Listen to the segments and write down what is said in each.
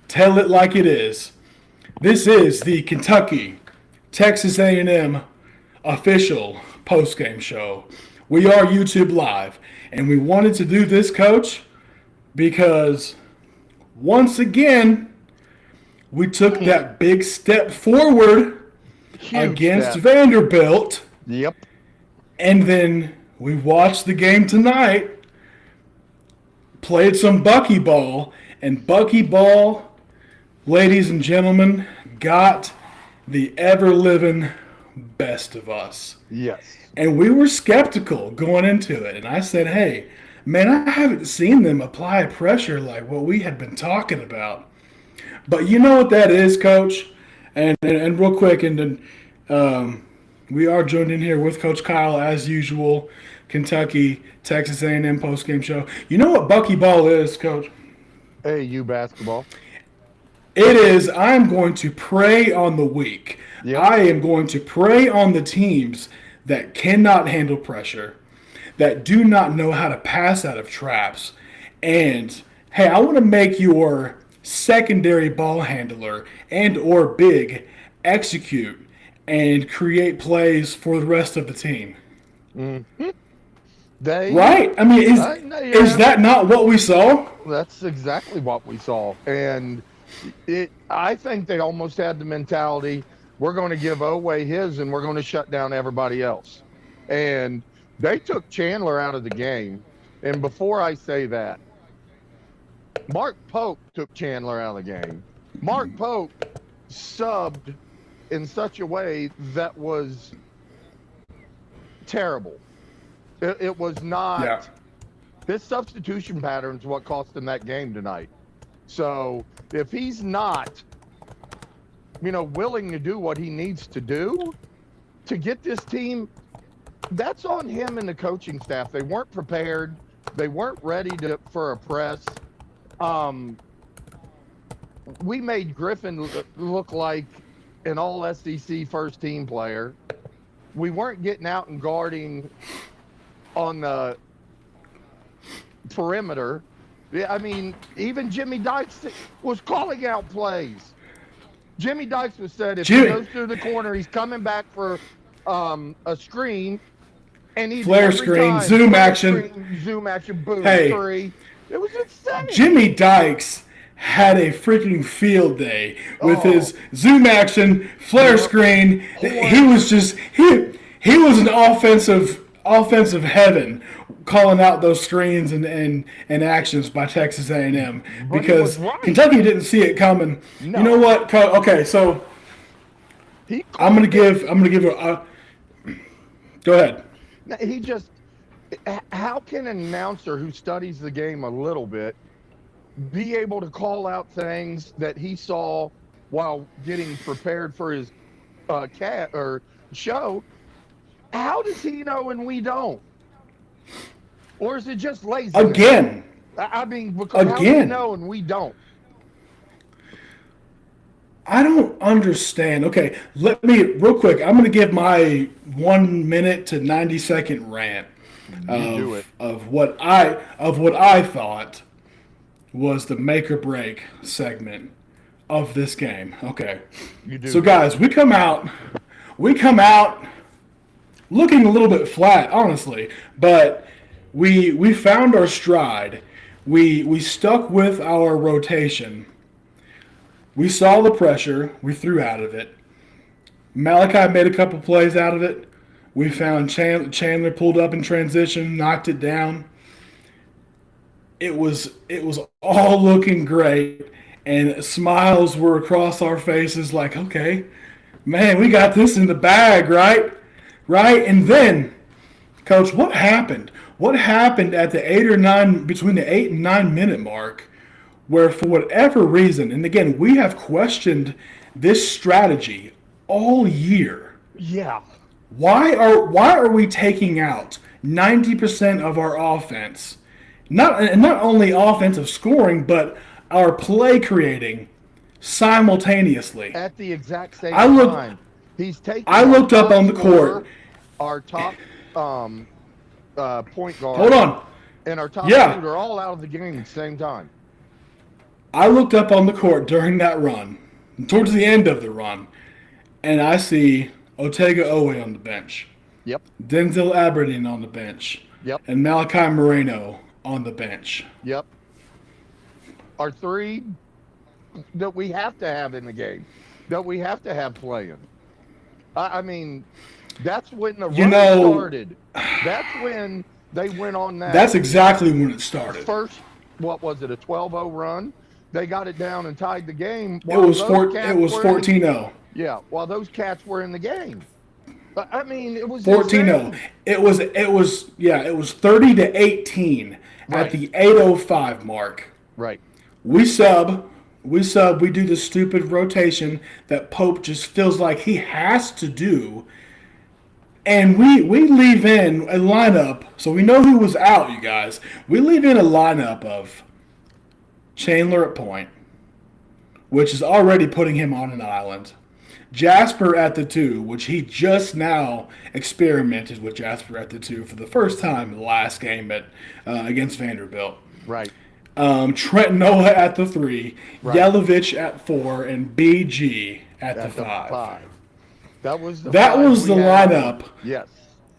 Tell it like it is. This is the Kentucky Texas A&M official postgame show. We are YouTube Live, and we wanted to do this, Coach, because once again, we took that big step forward against Vanderbilt. Yep. And then we watched the game tonight, played some buckyball, and buckyball, ladies and gentlemen, got the ever-living best of us. Yes. And we were skeptical going into it. And I said, hey, man, I haven't seen them apply pressure like what we had been talking about. But you know what that is, Coach? And real quick, and then we are joined in here with Coach Kyle, as usual, Kentucky, Texas A&M postgame show. You know what buckyball is, Coach? AAU basketball. It is, I'm going to prey on the weak. Yep. I am going to prey on the teams that cannot handle pressure, that do not know how to pass out of traps. And, hey, I want to make your secondary ball handler and or big execute and create plays for the rest of the team. Mm-hmm. Right? I mean, is that not what we saw? That's exactly what we saw. And I think they almost had the mentality, we're going to give Oweh his and we're going to shut down everybody else. And they took Chandler out of the game. And before I say that, Mark Pope took Chandler out of the game. Mark Pope subbed in such a way that was terrible. It was not. Yeah. This substitution pattern is what cost him that game tonight. So if he's not, willing to do what he needs to do to get this team, that's on him and the coaching staff. They weren't prepared. They weren't ready for a press. We made Griffin look like an all-SEC first-team player. We weren't getting out and guarding on the perimeter. I mean, even Jimmy Dykes was calling out plays. Jimmy Dykes was said if he goes through the corner, he's coming back for a screen. And he flare screen, zoom action. Zoom action, boom, hey, three. It was insane. Jimmy Dykes had a freaking field day with his zoom action, flare screen. He was just he was an offensive heaven calling out those screens and actions by Texas A&M because Kentucky didn't see it coming. No. You know what? Okay, so I'm gonna give a go ahead. How can an announcer who studies the game a little bit be able to call out things that he saw while getting prepared for his show? How does he know and we don't? Or is it just lazy? Again. I mean, because how do you know and we don't? I don't understand. Okay, let me, real quick, I'm going to give my 1 minute to 90-second rant of what I thought was the make or break segment of this game. Okay. You do. So guys, we come out looking a little bit flat, honestly, but we found our stride. We stuck with our rotation. We saw the pressure. We threw out of it. Malachi made a couple plays out of it. We found Chandler pulled up in transition, knocked it down. It was all looking great, and smiles were across our faces like, okay, man, we got this in the bag, right? Right? And then, Coach, what happened? What happened at between the 8 and 9 minute mark, where for whatever reason, and again, we have questioned this strategy all year. Yeah. Why are we taking out 90% of our offense? Not only offensive scoring, but our play creating simultaneously. At the exact same time. I looked up on the court. Our top point guard. Hold on. And our top shooter are all out of the game at the same time. I looked up on the court during that run, towards the end of the run, and I see Otega Owe on the bench, Yep. Denzel Aberdeen on the bench, Yep. and Malachi Moreno on the bench. Yep. Are three that we have to have in the game, that we have to have playing. I mean, that's when the run started. That's when they went on that. That's exactly when it started. First, what was it, a 12-0 run? They got it down and tied the game. It was 14-0. Yeah, while those cats were in the game. But I mean, it was 14-0. It was 30-18 at the 8:05 mark. Right. We sub, we do the stupid rotation that Pope just feels like he has to do. And we leave in a lineup, so we know who was out, you guys. We leave in a lineup of Chandler at point, which is already putting him on an island. Jasper at the 2, which he just now experimented with Jasper at the 2 for the first time in the last game against Vanderbilt. Right. Trent Noah at the 3, Right. Yelovich at 4, and BG at the 5. That was the lineup, yes,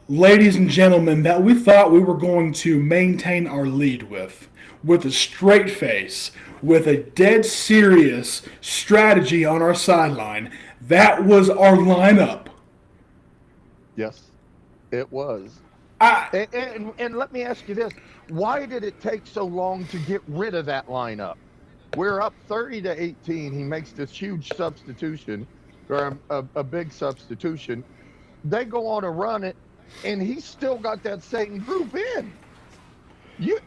ladies and gentlemen, that we thought we were going to maintain our lead with a straight face, with a dead serious strategy on our sideline. That was our lineup. Yes, it was. And let me ask you this. Why did it take so long to get rid of that lineup? We're up 30-18. He makes this huge substitution, or a big substitution. They go on a run, and he's still got that same group in.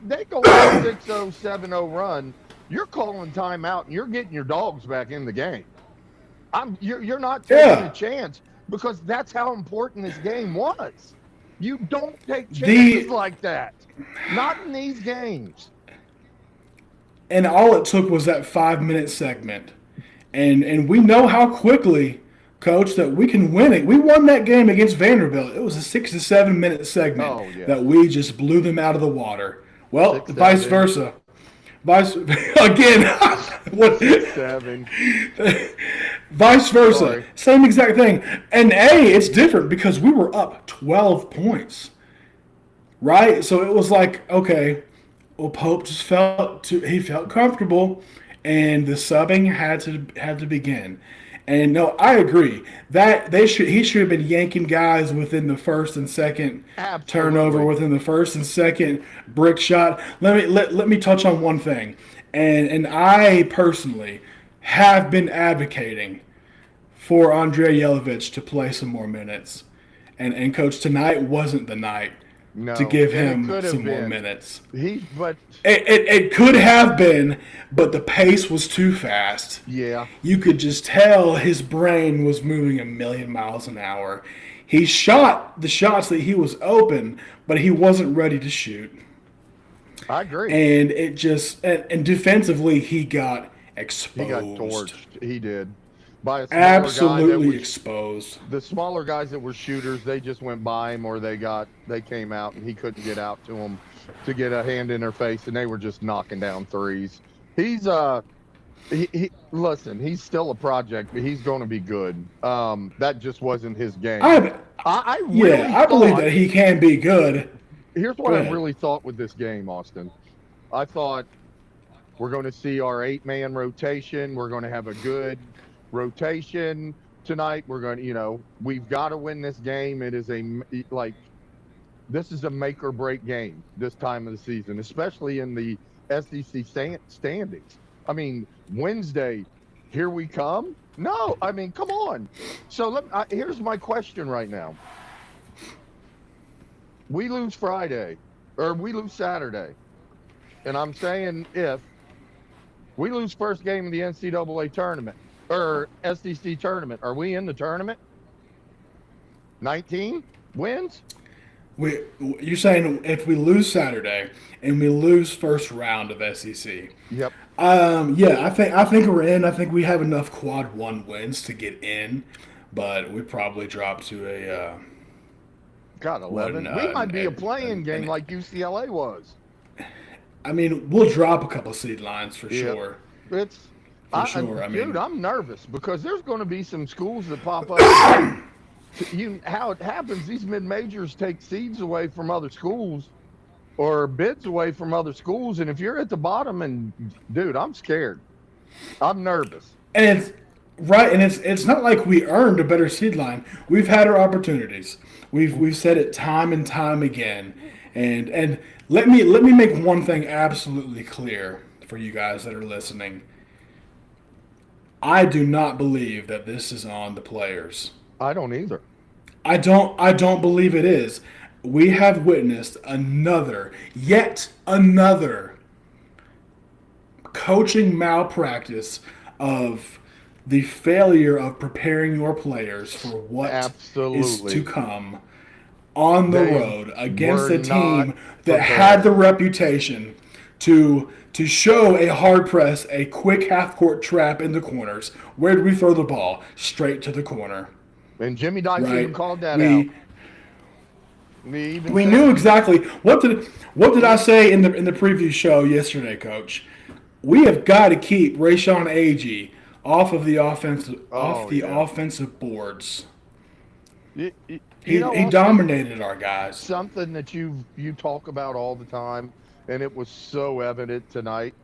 They go on a 6-0, 7-0 run. You're calling timeout, and you're getting your dogs back in the game. You're not taking a chance, because that's how important this game was. You don't take chances like that. Not in these games. And all it took was that 5-minute segment. And we know how quickly, Coach, that we can win it. We won that game against Vanderbilt. It was a 6 to 7 minute segment that we just blew them out of the water. Well, vice versa. Again, what? 7. Vice versa. Sorry. Same exact thing. And it's different because we were up 12 points. Right? So it was like, okay, well, Pope just felt comfortable, and the subbing had to begin. And no, I agree that he should have been yanking guys within the first and second turnover, within the first and second brick shot. Let me touch on one thing, and I personally have been advocating for Andrei Yelovich to play some more minutes, and Coach, tonight wasn't the night to give him some more minutes. It could have been, but the pace was too fast. Yeah. You could just tell his brain was moving 1,000,000 miles an hour. He shot the shots that he was open, but he wasn't ready to shoot. I agree. And it just and defensively he got exposed. He got torched. He did. By a absolutely exposed. The smaller guys that were shooters, they just went by him, or they came out and he couldn't get out to them to get a hand in their face, and they were just knocking down threes. He's listen, he's still a project, but he's going to be good. That just wasn't his game. I believe that he can be good. Here's what I really thought with this game, Austin. I thought we're going to see our 8-man rotation. We're going to have a good rotation tonight. We're going to, we've got to win this game. It is this is a make or break game this time of the season, especially in the SEC standings. I mean, Wednesday, here we come. No, I mean, come on. So here's my question right now. We lose Friday, or we lose Saturday, and I'm saying if we lose first game of the NCAA tournament, or SEC tournament, are we in the tournament? 19 wins? You're saying if we lose Saturday and we lose first round of SEC? Yep. I think we're in. I think we have enough quad 1 wins to get in, but we probably drop to a. 11. We might be a playing game like UCLA was. I mean, we'll drop a couple seed lines for sure. It's For sure. dude, I'm nervous because there's going to be some schools that pop up. How it happens? These mid majors take seeds away from other schools or bids away from other schools, and if you're at the bottom, and dude, I'm scared. I'm nervous. And it's right, and it's not like we earned a better seed line. We've had our opportunities. We've said it time and time again. And let me make one thing absolutely clear for you guys that are listening. I do not believe that this is on the players. I don't either. I don't believe it is. We have witnessed yet another coaching malpractice of the failure of preparing your players for what is to come on the road against a team that had the reputation to show a hard press, a quick half-court trap in the corners. Where did we throw the ball? Straight to the corner. And Jimmy Dykes even called that out. We knew exactly what did I say in the preview show yesterday, Coach? We have got to keep Rayshon Agee off of the offensive boards. He dominated our guys. Something that you talk about all the time, and it was so evident tonight,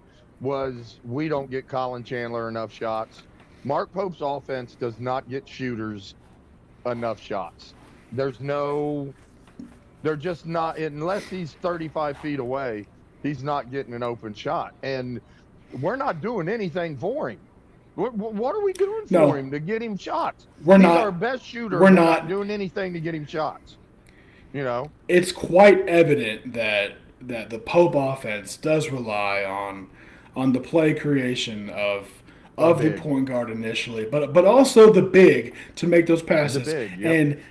was we don't get Colin Chandler enough shots. Mark Pope's offense does not get shooters enough shots. They're just not, unless he's 35 feet away, he's not getting an open shot. And we're not doing anything for him. What are we doing for him to get him shots? He's our best shooter. We're not doing anything to get him shots. You know? It's quite evident that the Pope offense does rely on the play creation of the point guard initially, but also the big to make those passes. And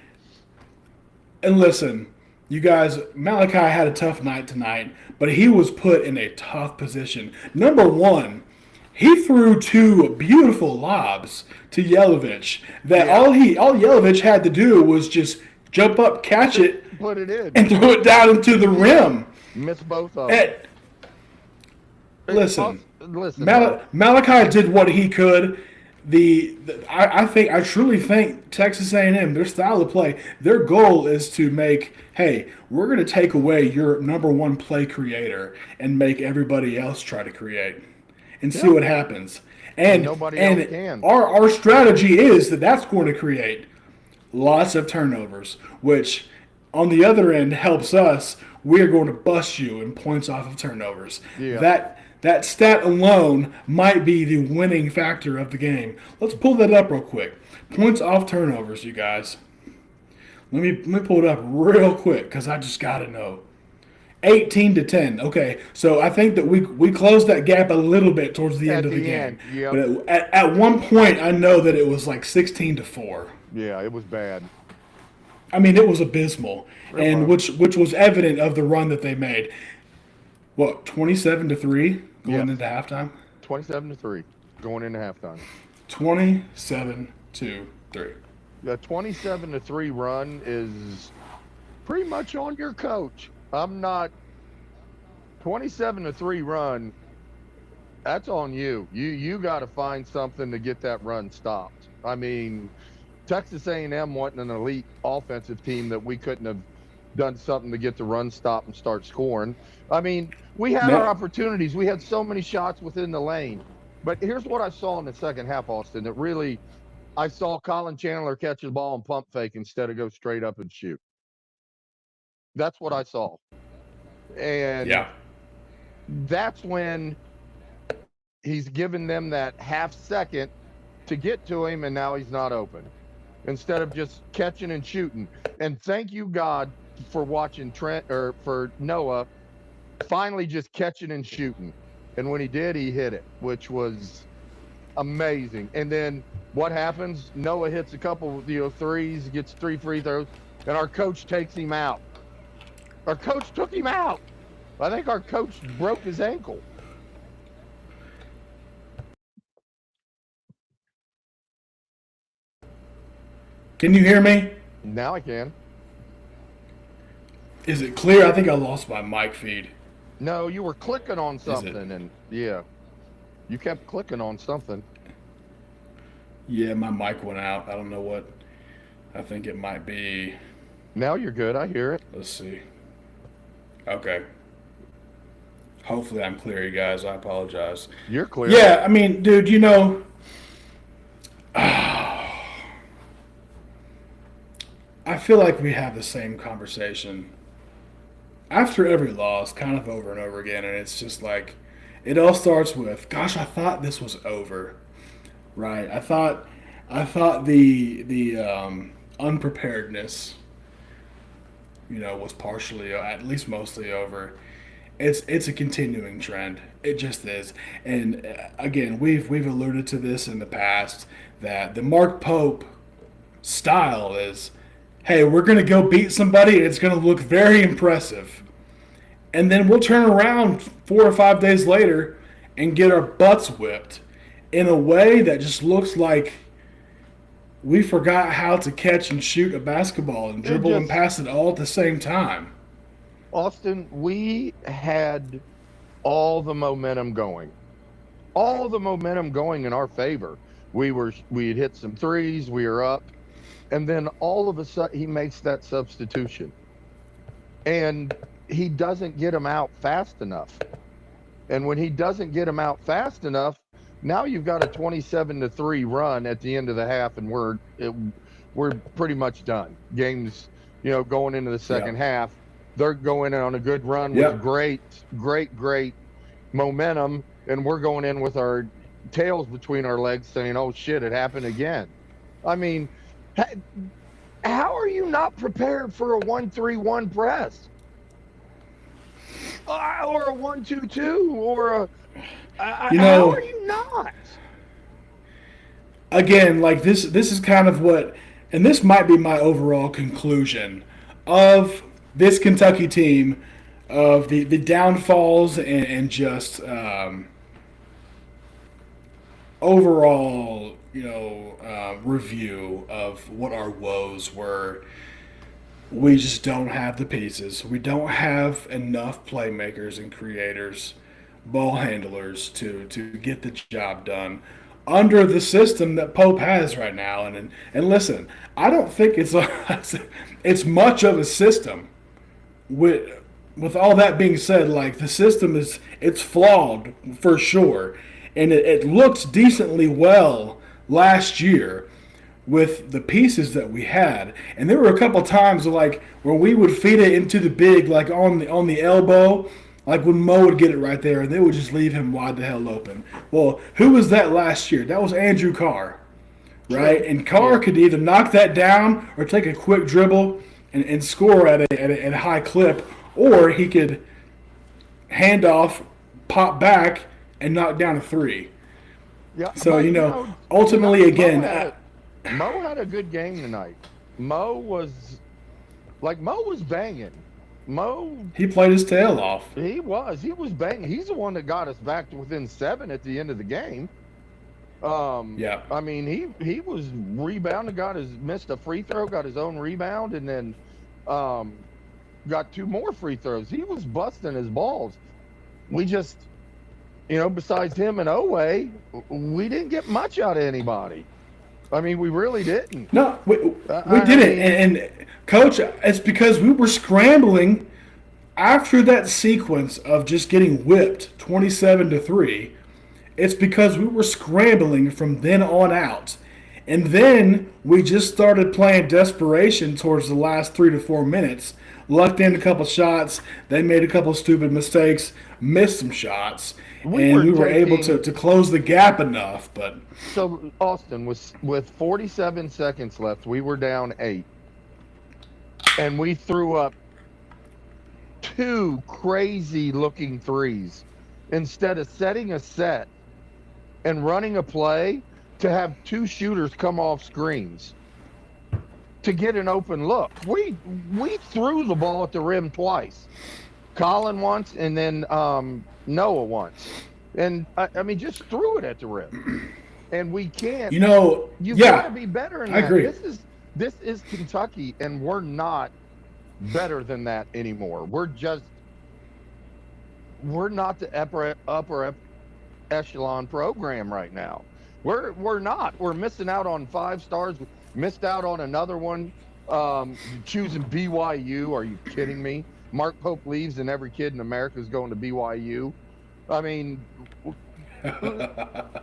listen, you guys, Malachi had a tough night tonight, but he was put in a tough position. Number one, he threw two beautiful lobs to Yelovich that all Yelovich had to do was just jump up, catch it, put it in, and throw it down into the rim. Missed both of them. Listen, Malachi did what he could. I truly think Texas A&M, their style of play, their goal is to make, hey, we're going to take away your number one play creator and make everybody else try to create and see what happens. And nobody else can. Our strategy is that's going to create lots of turnovers, which on the other end helps us. We're going to bust you in points off of turnovers. Yeah. That stat alone might be the winning factor of the game. Let's pull that up real quick. Points off turnovers, you guys. Let me pull it up real quick because I just got to know. 18-10. Okay, so I think that we closed that gap a little bit towards the end of the game. Yep. But at one point, I know that it was like 16-4. Yeah, it was bad. I mean, it was abysmal, which was evident of the run that they made. What, 27-3 going into halftime? 27-3 going into halftime. 27-3. The 27-3 run is pretty much on your coach. 27-3 run. That's on you. You got to find something to get that run stopped. I mean, Texas A&M wasn't an elite offensive team that we couldn't have done something to get the run stop and start scoring. I mean, we had our opportunities. We had so many shots within the lane. But here's what I saw in the second half, Austin, that really I saw Colin Chandler catch the ball and pump fake instead of go straight up and shoot. That's what I saw. And that's when he's given them that half second to get to him, and now he's not open. Instead of just catching and shooting. And thank you, God, for watching for Noah finally just catching and shooting. And when he did, he hit it, which was amazing. And then what happens? Noah hits a couple threes, gets 3 free throws, and our coach takes him out. Our coach took him out. I think our coach broke his ankle. Can you hear me? Now I can. Is it clear? I think I lost my mic feed. No, you were clicking on something, and yeah. You kept clicking on something. Yeah, my mic went out. I don't know what. I think it might be. Now you're good. I hear it. Let's see. Okay. Hopefully I'm clear, you guys. I apologize. You're clear. Yeah, I mean, dude, I feel like we have the same conversation after every loss, kind of over and over again, and it's just like it all starts with, "Gosh, I thought this was over." Right? I thought the unpreparedness, was partially, at least mostly over. It's a continuing trend. It just is. And again, we've alluded to this in the past that the Mark Pope style is, hey, we're gonna go beat somebody and it's gonna look very impressive, and then we'll turn around 4 or 5 days later and get our butts whipped in a way that just looks like we forgot how to catch and shoot a basketball and dribble and pass it all at the same time. Austin, we had all the momentum going. All the momentum going in our favor. We had hit some threes, we were up, and then all of a sudden he makes that substitution. And he doesn't get them out fast enough. And when he doesn't get them out fast enough, now you've got a 27-3 run at the end of the half, and we're pretty much done. Games, going into the second half, they're going in on a good run with great momentum, and we're going in with our tails between our legs saying, oh shit, it happened again. I mean, how are you not prepared for a 1-3-1 press? Or a 1-2-2, or a how are you not? Again, like this is kind of what, and this might be my overall conclusion of this Kentucky team, of the downfalls and just overall, review of what our woes were. We just don't have the pieces. We don't have enough playmakers and creators, ball handlers to get the job done under the system that Pope has right now. And listen, I don't think it's much of a system. With all that being said, like the system it's flawed for sure, and it looked decently well last year with the pieces that we had. And there were a couple times like where we would feed it into the big, like on the elbow, like when Mo would get it right there, and they would just leave him wide the hell open. Well, who was that last year? That was Andrew Carr, right? And Carr could either knock that down or take a quick dribble and score at a high clip, or he could hand off, pop back, and knock down a three. Yeah. So, ultimately, again, Mo had a good game tonight. Mo was banging. He played his tail off. He was banging. He's the one that got us back to within 7 at the end of the game. Yeah. I mean, he was rebounding, missed a free throw, got his own rebound, and then got 2 more free throws. He was busting his balls. We just, besides him and Owe, we didn't get much out of anybody. I mean, we really didn't. No, we didn't. And Coach, it's because we were scrambling after that sequence of just getting whipped 27-3. It's because we were scrambling from then on out. And then we just started playing desperation towards the last 3 to 4 minutes. Lucked in a couple shots. They made a couple stupid mistakes, missed some shots. We were able to close the gap enough. But so, Austin, with 47 seconds left, we were down 8. And we threw up 2 crazy-looking threes instead of setting a set and running a play to have 2 shooters come off screens to get an open look. We threw the ball at the rim twice. Colin once, and then Noah once. And, I mean, just threw it at the rim. And we can't. You've got to be better in that. I agree. This is Kentucky, and we're not better than that anymore. We're not the upper echelon program right now. We're not. We're missing out on 5 stars. Missed out on another one. Choosing BYU. Are you kidding me? Mark Pope leaves, and every kid in America is going to BYU. I mean,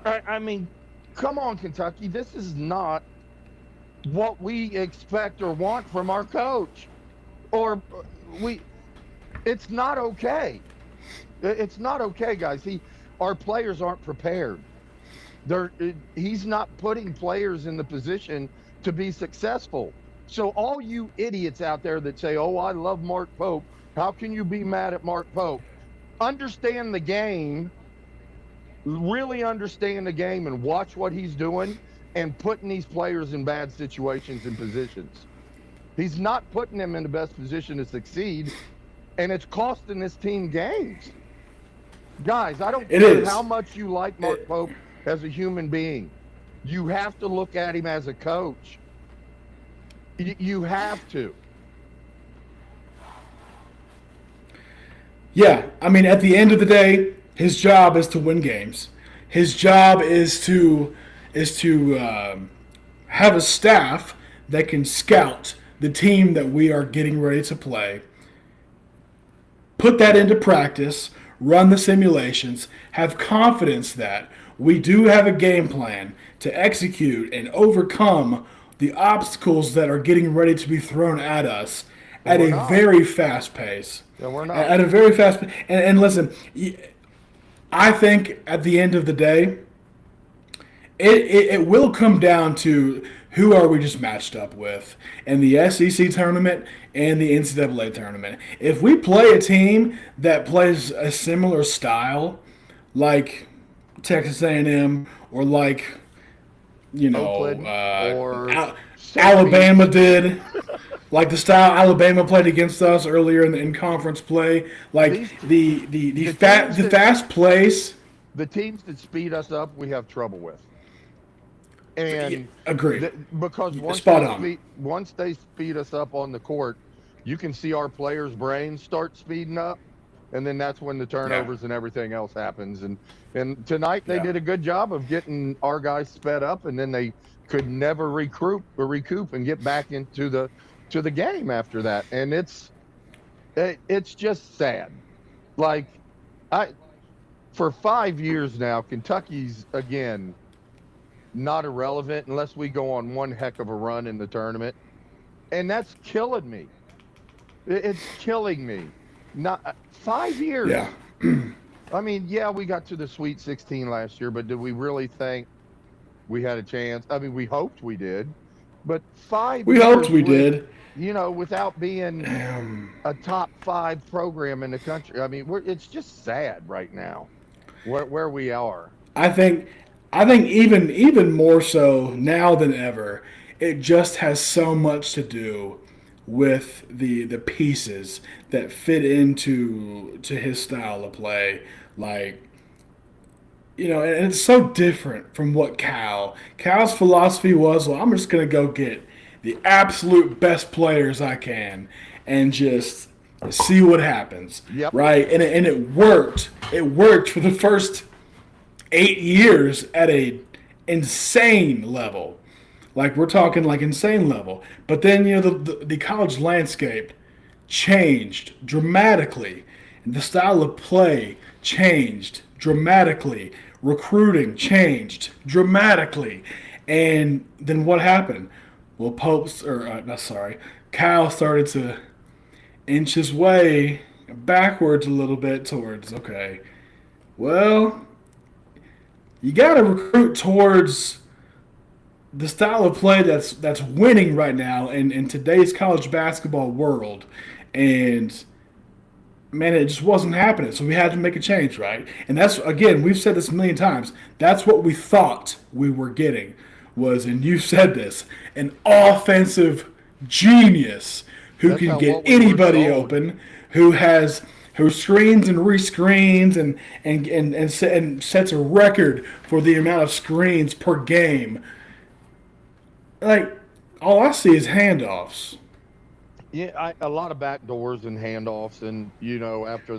I mean, come on, Kentucky. This is not what we expect or want from our coach. Or we, it's not okay. It's not okay, guys. Our players aren't prepared. He's not putting players in the position to be successful. So all you idiots out there that say, "Oh, I love Mark Pope," how can you be mad at Mark Pope? Understand the game, really understand the game, and watch what he's doing and putting these players in bad situations and positions. He's not putting them in the best position to succeed, and it's costing this team games. Guys, I don't care how much you like Mark Pope as a human being. You have to look at him as a coach. You have to. Yeah, I mean, at the end of the day, his job is to win games. His job is to have a staff that can scout the team that we are getting ready to play, put that into practice, run the simulations, have confidence that we do have a game plan to execute and overcome the obstacles that are getting ready to be thrown at us at a very fast pace. No, we're not. At a very fast pace. And listen, I think at the end of the day, it will come down to who are we just matched up with in the SEC tournament and the NCAA tournament. If we play a team that plays a similar style, like Texas A&M or like, Alabama did, like the style Alabama played against us earlier in conference play, like the fast pace. The teams that speed us up, we have trouble with. And agreed. Because once they speed us up on the court, you can see our players' brains start speeding up, and then that's when the turnovers and everything else happens. And tonight they did a good job of getting our guys sped up, and then they could never recoup and get back into the game after that. And it's just sad. Like for 5 years now, Kentucky's again not irrelevant unless we go on one heck of a run in the tournament, and that's killing me. It's killing me. Not 5 years. Yeah. I mean, we got to the Sweet 16 last year, but did we really think we had a chance? I mean, we hoped we did, but 5 we years hoped we did. Without being a top 5 program in the country. I mean, it's just sad right now where we are. I think even more so now than ever, it just has so much to do with the pieces that fit into his style of play. Like, and it's so different from what Cal's philosophy was. Well, I'm just going to go get the absolute best players I can and just see what happens. Yep. Right? And it worked. It worked for the first 8 years at a insane level. Like, we're talking like insane level. But then, the college landscape changed dramatically. The style of play changed dramatically. Recruiting changed dramatically. And then what happened? Well, Cal started to inch his way backwards a little bit towards, okay, well, you got to recruit towards the style of play that's winning right now in today's college basketball world. And, man, it just wasn't happening. So we had to make a change, right? And that's, again, we've said this a million times, that's what we thought we were getting was, and you said this, an offensive genius who can get anybody open, who screens and rescreens and sets a record for the amount of screens per game. Like, all I see is handoffs. Yeah, a lot of back doors and handoffs, and after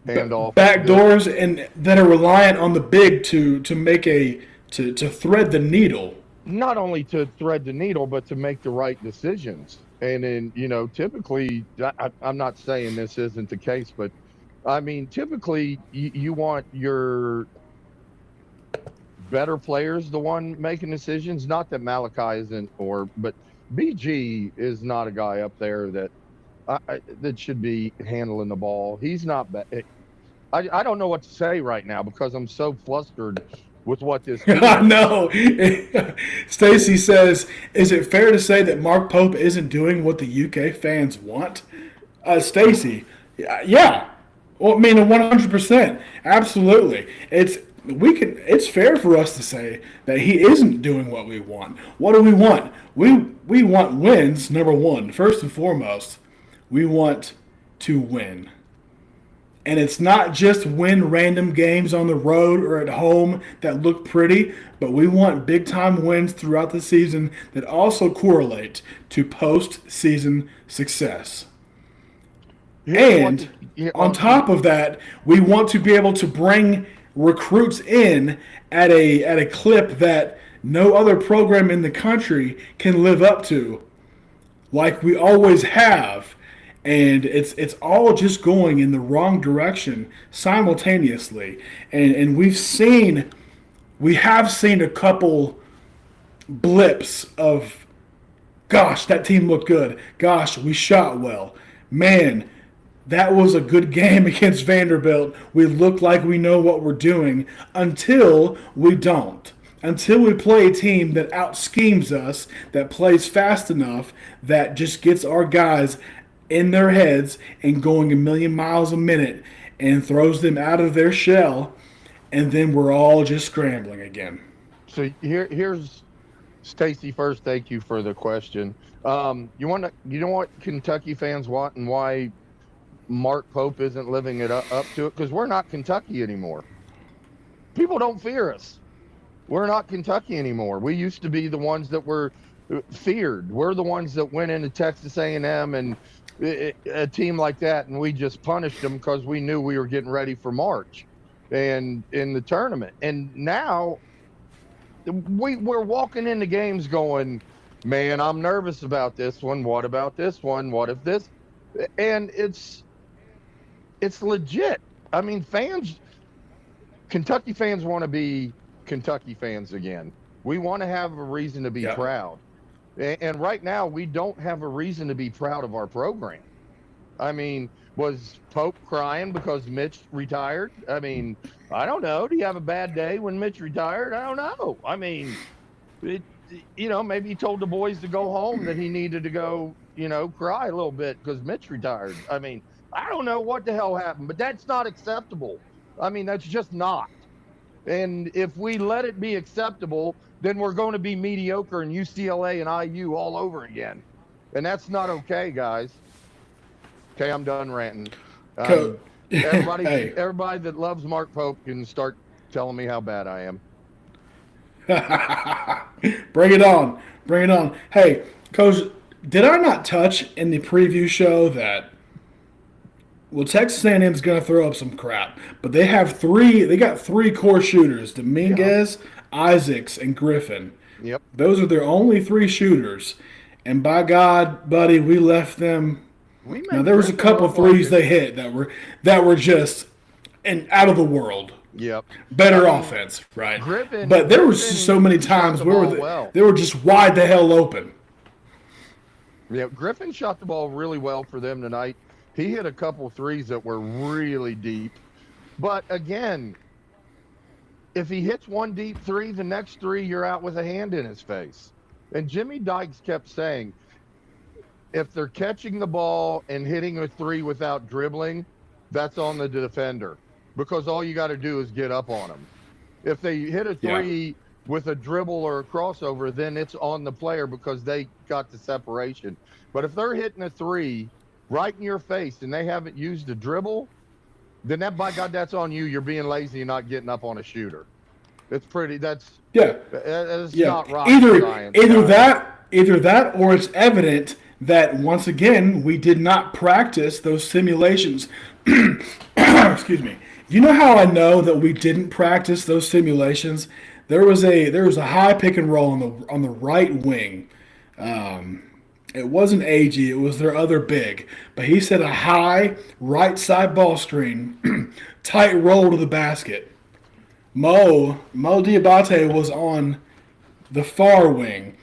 handoff. Back doors and that are reliant on the big to make to thread the needle. Not only to thread the needle, but to make the right decisions. And then, typically, I'm not saying this isn't the case, but I mean, typically, you want your better players the one making decisions. Not that Malachi isn't, but BG is not a guy up there that that should be handling the ball. He's not bad. I don't know what to say right now because I'm so flustered with what this team I know. Stacy says, "Is it fair to say that Mark Pope isn't doing what the UK fans want?" Stacy, yeah. Well, I mean, 100%, absolutely. It's fair for us to say that he isn't doing what we want. What do we want? We want wins. Number one, first and foremost, we want to win. And it's not just win random games on the road or at home that look pretty, but we want big time wins throughout the season that also correlate to postseason success. And on top of that, we want to be able to bring recruits in at a clip that no other program in the country can live up to, like we always have. And it's all just going in the wrong direction simultaneously. And we have seen a couple blips of, gosh, that team looked good. Gosh, we shot well. Man, that was a good game against Vanderbilt. We look like we know what we're doing until we don't. Until we play a team that out-schemes us, that plays fast enough, that just gets our guys in their heads and going a million miles a minute and throws them out of their shell, and then we're all just scrambling again. So here's Stacy first. Thank you for the question. You know what Kentucky fans want and why Mark Pope isn't living it up to it? Because we're not Kentucky anymore. People don't fear us. We're not Kentucky anymore. We used to be the ones that were feared. We're the ones that went into Texas A&M and a team like that, and we just punished them because we knew we were getting ready for March and in the tournament. And now we're walking into games going, man, I'm nervous about this one. What about this one? What if this? And it's legit. I mean, Kentucky fans want to be Kentucky fans again. We want to have a reason to be proud. And right now, we don't have a reason to be proud of our program. I mean, was Pope crying because Mitch retired? I mean, I don't know. Do you have a bad day when Mitch retired? I don't know. I mean, maybe he told the boys to go home that he needed to go, cry a little bit because Mitch retired. I mean, I don't know what the hell happened, but that's not acceptable. I mean, that's just not. And if we let it be acceptable, then we're going to be mediocre in UCLA and IU all over again. And that's not okay, guys. Okay, I'm done ranting. Everybody that loves Mark Pope can start telling me how bad I am. Bring it on. Bring it on. Hey, Coach, did I not touch in the preview show that, well, Texas A&M's going to throw up some crap, but they got three core shooters, Dominguez, Isaacs, and Griffin. Yep. Those are their only three shooters. And by God, buddy, we left them. Now, there was a couple threes they hit that were just out of the world. Yep. Better offense, right? But there was just so many times where they were just wide the hell open. Yeah, Griffin shot the ball really well for them tonight. He hit a couple threes that were really deep. But again, if he hits one deep three, the next three, you're out with a hand in his face. And Jimmy Dykes kept saying, if they're catching the ball and hitting a three without dribbling, that's on the defender because all you got to do is get up on them. If they hit a three with a dribble or a crossover, then it's on the player because they got the separation. But if they're hitting a three right in your face and they haven't used a dribble, then by God, that's on you. You're being lazy and not getting up on a shooter. That's not rocket science. Either that or it's evident that once again we did not practice those simulations. Excuse me. You know how I know that we didn't practice those simulations? There was a high pick and roll on the right wing. It wasn't AG, it was their other big. But he said a high right side ball screen, tight roll to the basket. Mo Diabate was on the far wing,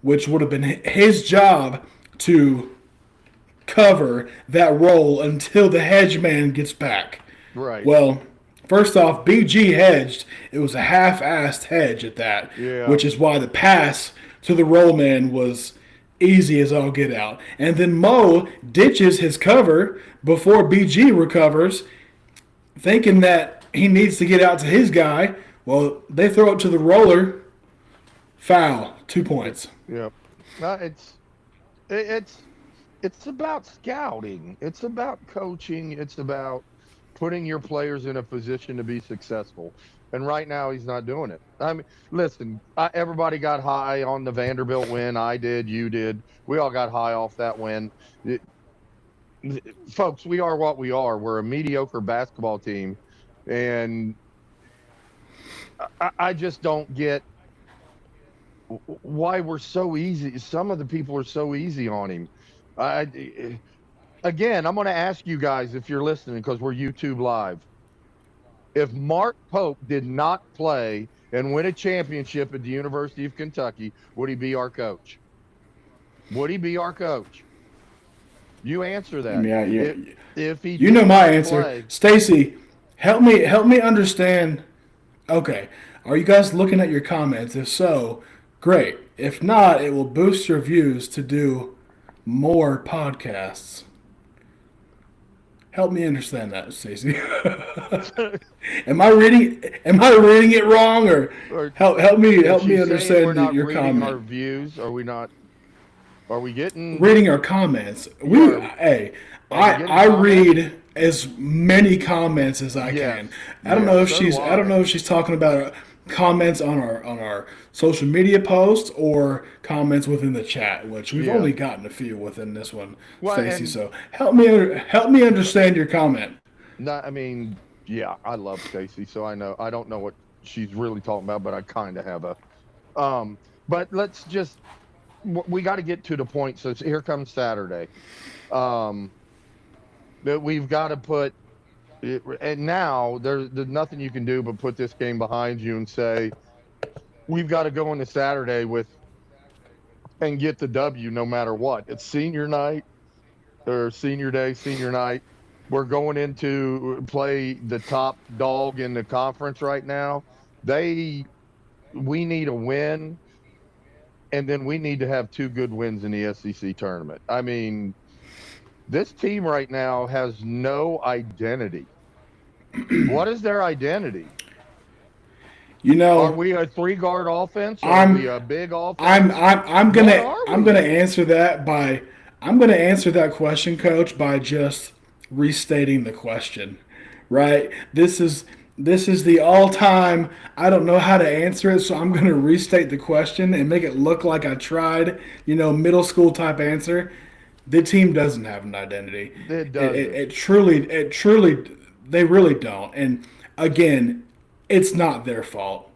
which would have been his job to cover that roll until the hedge man gets back. Right. Well, first off, BG hedged. It was a half-assed hedge at that, Yeah. which is why the pass to the roll man was easy as all get out. And then Mo ditches his cover before BG recovers, thinking that he needs to get out to his guy. Well, they throw it to the roller. Foul. 2 points. Yep. It's about scouting. It's about coaching. It's about putting your players in a position to be successful. And right now, he's not doing it. I mean, listen, everybody got high on the Vanderbilt win. I did. You did. We all got high off that win. Folks, we are what we are. We're a mediocre basketball team. And I just don't get why we're so easy. Some of the people are so easy on him. Again, I'm going to ask you guys if you're listening because we're YouTube Live. If Mark Pope did not play and win a championship at the University of Kentucky, would he be our coach? Would he be our coach? You answer that. Yeah. If he, you know my did not answer, play- Stacy. Help me understand. Okay, are you guys looking at your comments? If so, great. If not, it will boost your views to do more podcasts. Help me understand that, Stacey. Am I reading it wrong, or help me If you say understand we're not your reading comment? our views, are we not? Are we getting? Reading our comments. Are we getting I comments? read as many comments as I Yes. can. I don't know if so she's do I don't know if she's talking about comments on our social media posts or comments within the chat, which we've Yeah. only gotten a few within this one, Well, Stacy. and- So help me understand your comment. No, I mean, yeah, I love Stacy, so I don't know what she's really talking about, but I kind of have a. But let's just, we got to get to the point. So here comes Saturday. That we've got to put, and now there's nothing you can do but put this game behind you and say, we've got to go into Saturday and get the W no matter what. It's senior night or senior day, senior night. We're going into play the top dog in the conference right now. We need a win, and then we need to have 2 good wins in the SEC tournament. I mean, this team right now has no identity. What is their identity? You know, Are we a 3-guard offense? Are we a big offense? I'm gonna What are I'm we? gonna answer that by I'm gonna answer that question, Coach, by just restating the question. Right? This is the all-time. I don't know how to answer it, so I'm gonna restate the question and make it look like I tried. Middle school type answer. The team doesn't have an identity. It doesn't. It truly, they really don't. And again, it's not their fault.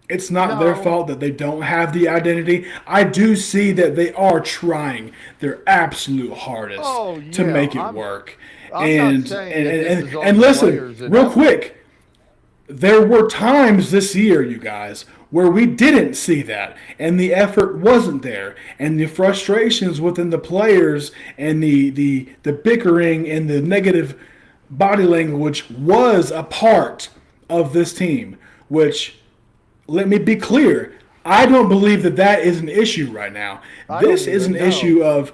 It's not their No. fault that they don't have the identity. I do see that they are trying their absolute hardest to yeah, make it I'm- work. I'm not And saying that this is all and the listen, players that real have- quick. There were times this year, you guys, where we didn't see that, and the effort wasn't there, and the frustrations within the players, and the bickering and the negative body language was a part of this team. Which, let me be clear, I don't believe that is an issue right now. I This don't is an even know. issue of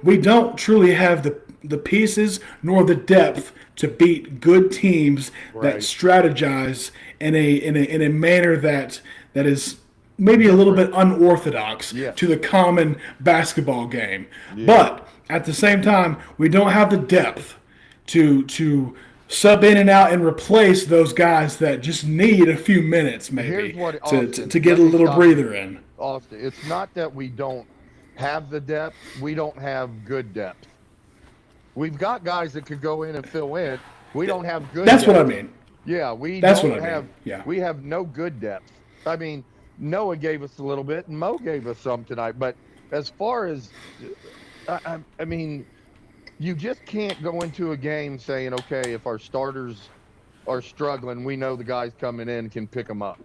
we don't truly have the pieces nor the depth to beat good teams Right. that strategize in a manner that is maybe a little bit unorthodox Yeah. to the common basketball game. Yeah. But at the same time, we don't have the depth to sub in and out and replace those guys that just need a few minutes maybe Here's what, to Austin, get a let me little stop breather in. Austin, it's not that we don't have the depth. We don't have good depth. We've got guys that could go in and fill in. We don't have good That's depth. what I mean. Yeah, we That's don't what I have. mean. Yeah. We have no good depth. I mean, Noah gave us a little bit, and Mo gave us some tonight. But as far as, I mean, you just can't go into a game saying, okay, if our starters are struggling, we know the guys coming in can pick them up.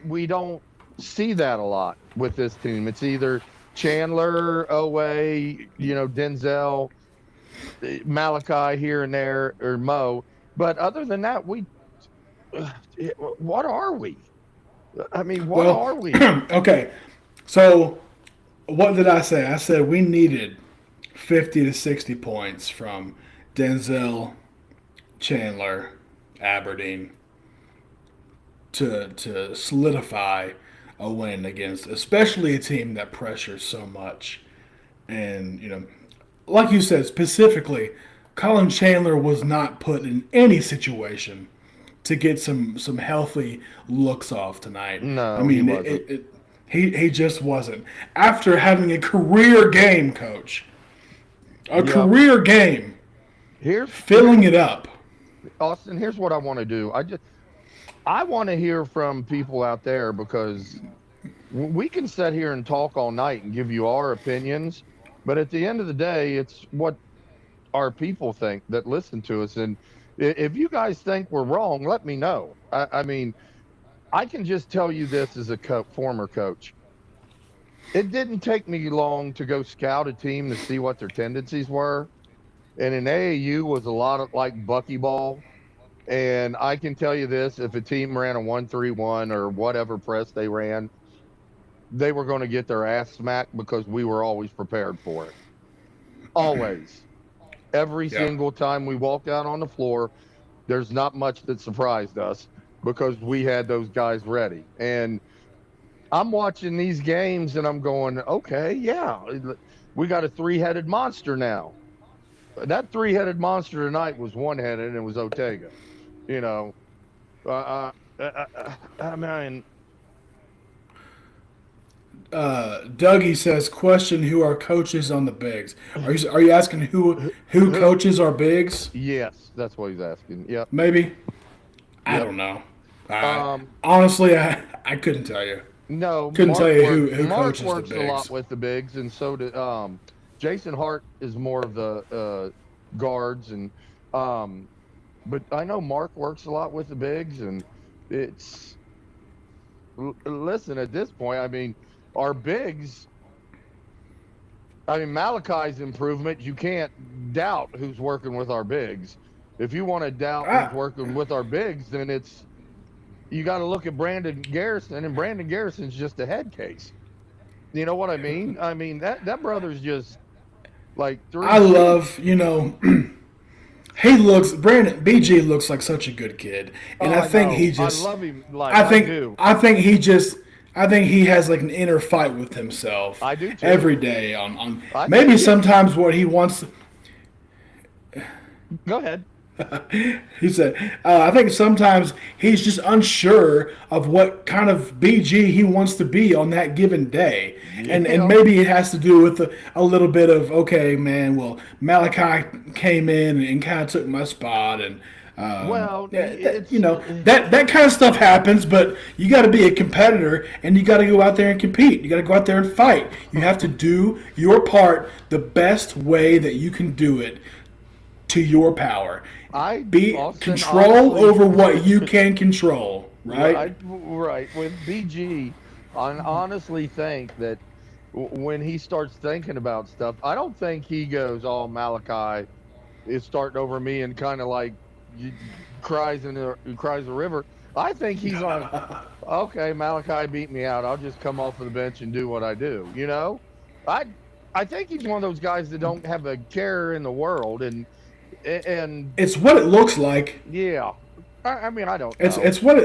We don't see that a lot with this team. It's either Chandler, Oweh, Denzel, Malachi here and there, or Mo. But other than that, what are we? I mean, what are we? Okay. So, what did I say? I said we needed 50 to 60 points from Denzel, Chandler, Aberdeen to solidify a win against, especially a team that pressures so much. And, like you said, specifically, Colin Chandler was not put in any situation to get some healthy looks off tonight. No, I mean, he wasn't. He just wasn't. After having a career game, coach, career game, filling it up. Austin, here's what I want to do. I want to hear from people out there, because we can sit here and talk all night and give you our opinions, but at the end of the day, it's what our people think that listen to us. And if you guys think we're wrong, let me know. I mean, I can just tell you this as a former coach. It didn't take me long to go scout a team to see what their tendencies were. And in AAU was a lot of like buckyball. And I can tell you this, if a team ran a 1-3-1 or whatever press they ran, they were going to get their ass smacked, because we were always prepared for it. Always. Every single time we walked out on the floor, there's not much that surprised us, because we had those guys ready. And I'm watching these games and I'm going, okay, yeah, we got a three-headed monster now. That three-headed monster tonight was one-headed, and it was Ortega. I mean, Dougie says, question who are coaches on the bigs. Are you asking who coaches our bigs? Yes, that's what he's asking. Yep. Maybe. I don't know. Honestly, I couldn't tell you. No, couldn't tell you who Mark coaches works the bigs. a lot with the bigs, and so did Jason Hart is more of the guards, and but I know Mark works a lot with the bigs, and it's listen, at this point, I mean, our bigs. I mean, Malachi's improvement, you can't doubt who's working with our bigs. If you want to doubt who's working with our bigs, then you got to look at Brandon Garrison, and Brandon Garrison's just a head case. You know what I mean? I mean, that brother's just like three. I love, Brandon BG looks like such a good kid, and I think he just. I love him. Like I think he has like an inner fight with himself. I do too. Every day on maybe sometimes what he wants. Go ahead. He said, I think sometimes he's just unsure of what kind of BG he wants to be on that given day. And maybe it has to do with a little bit of, okay, man, well, Malachi came in and kind of took my spot. And, that kind of stuff happens, but you got to be a competitor, and you got to go out there and compete. You got to go out there and fight. You have to do your part the best way that you can do it to your power. Control over what you can control, right? Right. With BG, I honestly think that when he starts thinking about stuff, I don't think he goes, "Oh, Malachi is starting over me," and kind of like cries a river. I think he's like, "Okay, Malachi beat me out. I'll just come off of the bench and do what I do." I think he's one of those guys that don't have a care in the world, and it's what it looks like. Yeah, I mean, I don't know. It's what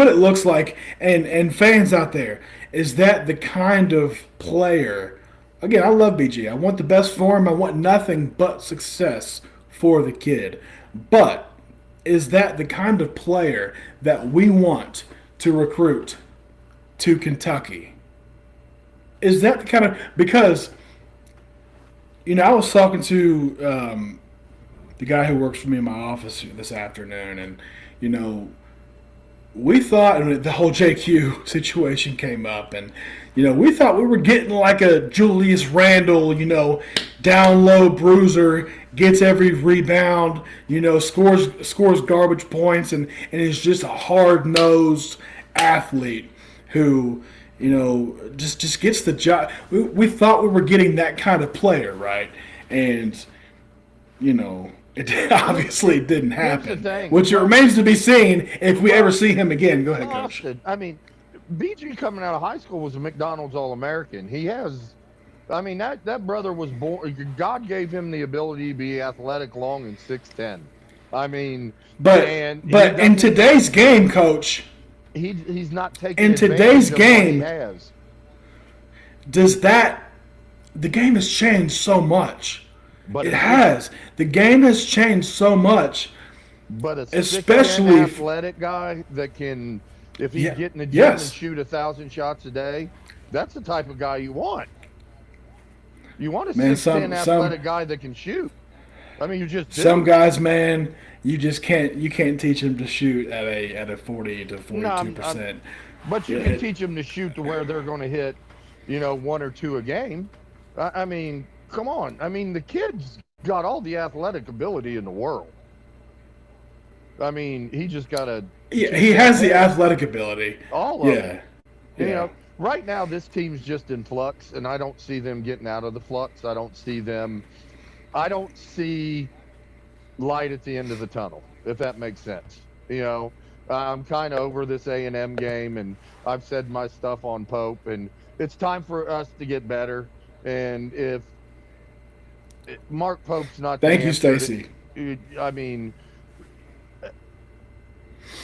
it looks like, and fans out there, is that the kind of player? Again, I love BG. I want the best for him. I want nothing but success for the kid. But is that the kind of player that we want to recruit to Kentucky? is that the kind of because I was talking to the guy who works for me in my office this afternoon, and you know we thought and the whole JQ situation came up, and we thought we were getting like a Julius Randle, down low bruiser, gets every rebound, scores garbage points, and is just a hard nosed athlete who just gets the job. We thought we were getting that kind of player, right? And it obviously didn't happen, which it remains to be seen if we ever see him again. Go ahead, Coach. I mean, BG coming out of high school was a McDonald's All-American. He has, that brother was born. God gave him the ability to be athletic, long, and 6'10". But in today's game, Coach, he's not taking in today's game. He has. The game has changed so much. But it has. The game has changed so much. But especially athletic guy that can, if he's getting the gym and shoot 1,000 shots a day, that's the type of guy you want. You want a 6'10" athletic guy that can shoot. You just do. Some guys, man, you just can't. You can't teach them to shoot at a 40 to 42%. But you can teach them to shoot to where they're going to hit, 1 or 2 a game. Come on. The kid's got all the athletic ability in the world. He just got to. Yeah, he has the athletic ability. All of it. Yeah. Right now this team's just in flux, and I don't see them getting out of the flux. I don't see light at the end of the tunnel, if that makes sense. I'm kind of over this A&M game, and I've said my stuff on Pope, and it's time for us to get better. And if Mark Pope's not Thank you, Stacy.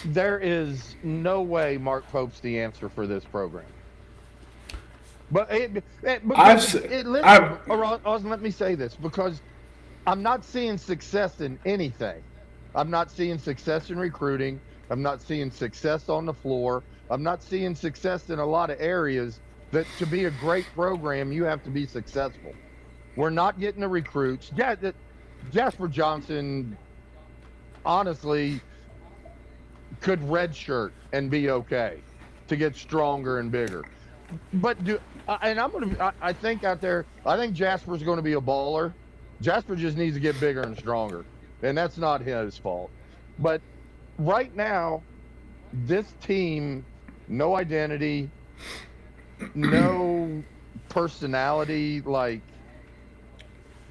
There is no way Mark Pope's the answer for this program. But let me say this, because I'm not seeing success in anything. I'm not seeing success in recruiting. I'm not seeing success on the floor. I'm not seeing success in a lot of areas that to be a great program, you have to be successful. We're not getting the recruits. Yeah, Jasper Johnson, honestly, could redshirt and be okay to get stronger and bigger. But I think Jasper's going to be a baller. Jasper just needs to get bigger and stronger, and that's not his fault. But right now, this team, no identity, no personality. Like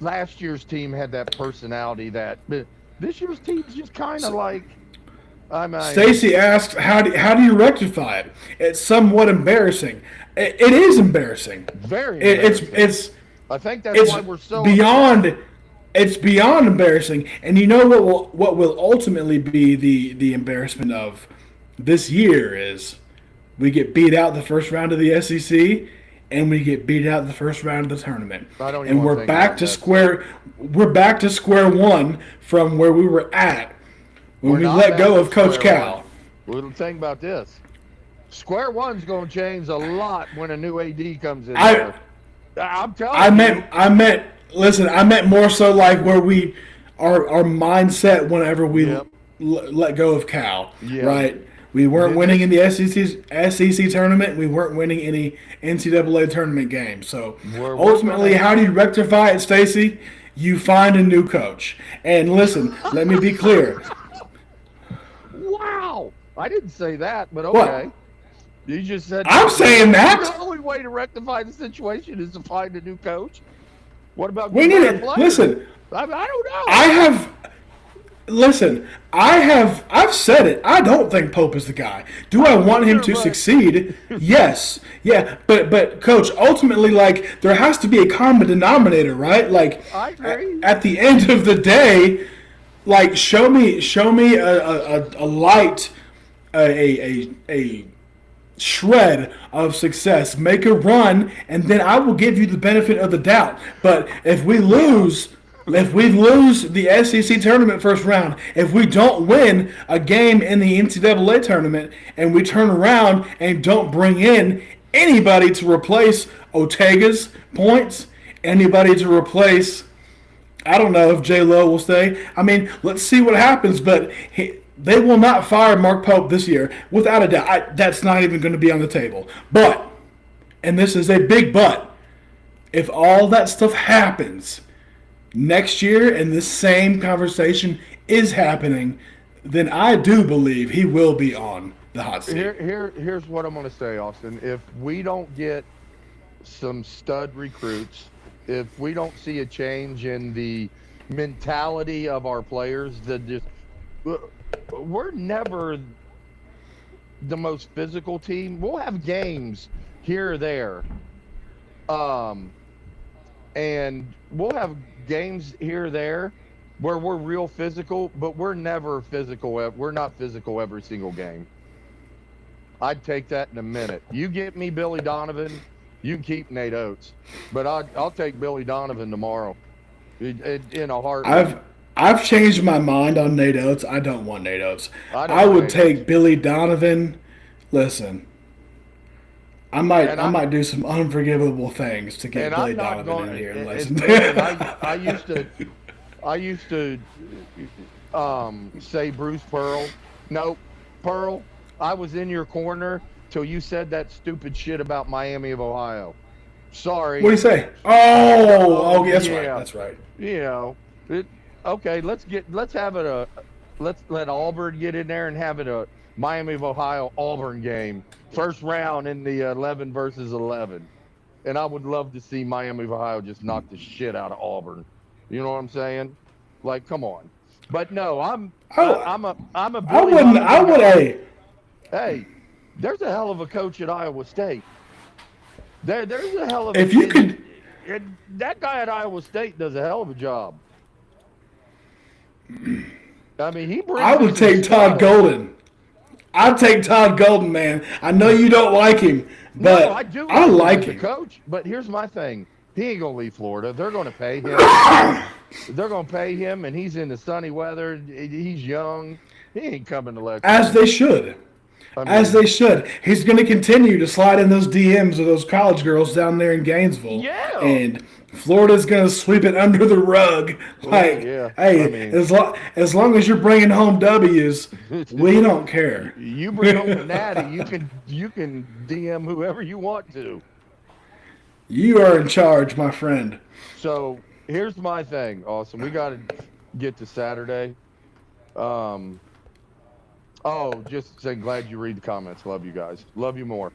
last year's team had that personality. That this year's team's just kind of like. Stacy asks, "How do you rectify it?" It's somewhat embarrassing. It is embarrassing. Very embarrassing. I think that's why we're so beyond. It's beyond embarrassing, and you know what will ultimately be the embarrassment of this year is we get beat out the first round of the SEC, and we get beat out the first round of the tournament, and we're back to square one from where we were at when we let go of Coach Cal. Well, think about this. Square one's going to change a lot when a new AD comes in there. I'm telling you. I meant more so like where our mindset whenever we let go of Cal, right? We weren't winning in the SEC tournament. We weren't winning any NCAA tournament games. So ultimately, how do you rectify it, Stacy? You find a new coach. And listen, let me be clear. Wow. I didn't say that, but okay. What? You just said I'm saying that. The only way to rectify the situation is to find a new coach. What about we need it? Listen, I don't know. I've said it. I don't think Pope is the guy. Do I want him to succeed? Yes. Yeah, but coach, ultimately, like, there has to be a common denominator, right? Like, I agree. At the end of the day, like, show me a light, a shred of success, make a run, and then I will give you the benefit of the doubt. But if we lose the SEC tournament first round, if we don't win a game in the NCAA tournament, and we turn around and don't bring in anybody to replace Ortega's points, anybody to replace. I don't know if J Lo will stay. I mean, let's see what happens, but they will not fire Mark Pope this year, without a doubt. That's not even going to be on the table. But, and this is a big but, if all that stuff happens next year and this same conversation is happening, then I do believe he will be on the hot seat. Here's what I'm going to say, Austin. If we don't get some stud recruits, if we don't see a change in the mentality of our players, we're never the most physical team. We'll have games here or there, and we'll have games here or there where we're real physical, but we're never physical. We're not physical every single game. I'd take that in a minute. You get me Billy Donovan, you can keep Nate Oates, but I'll take Billy Donovan tomorrow in a heartbeat. I've changed my mind on Nate Oates. I don't want Nate Oates. I would take Billy Donovan. Listen, I might do some unforgivable things to get Billy Donovan in here and listen. I used to say Bruce Pearl. No, Pearl, I was in your corner till you said that stupid shit about Miami of Ohio. Sorry. What do you say? Oh, that's right. That's right. You know, okay. Let's let Auburn get in there and have it a Miami of Ohio Auburn game, first round in the 11 versus 11, and I would love to see Miami of Ohio just knock the shit out of Auburn. You know what I'm saying? Like, come on. But no, I'm a Billy Donovan guy. Hey, there's a hell of a coach at Iowa State. There's a hell of a. If you could, that guy at Iowa State does a hell of a job. I mean, he brings. I would take Todd Golden. I'd take Todd Golden, man. I know you don't like him, but no, I do. I like him. Coach, but here's my thing. He ain't gonna leave Florida. They're gonna pay him. They're gonna pay him, and he's in the sunny weather. He's young. He ain't coming to Lexington. As they should. As they should. He's going to continue to slide in those DMs of those college girls down there in Gainesville. Yeah. And Florida's going to sweep it under the rug. Like, yeah. Hey, I mean, as long as you're bringing home W's, we don't care. You bring home a natty, you can DM whoever you want to. You are in charge, my friend. So here's my thing, Austin. We got to get to Saturday. Just saying, glad you read the comments. Love you guys. Love you more.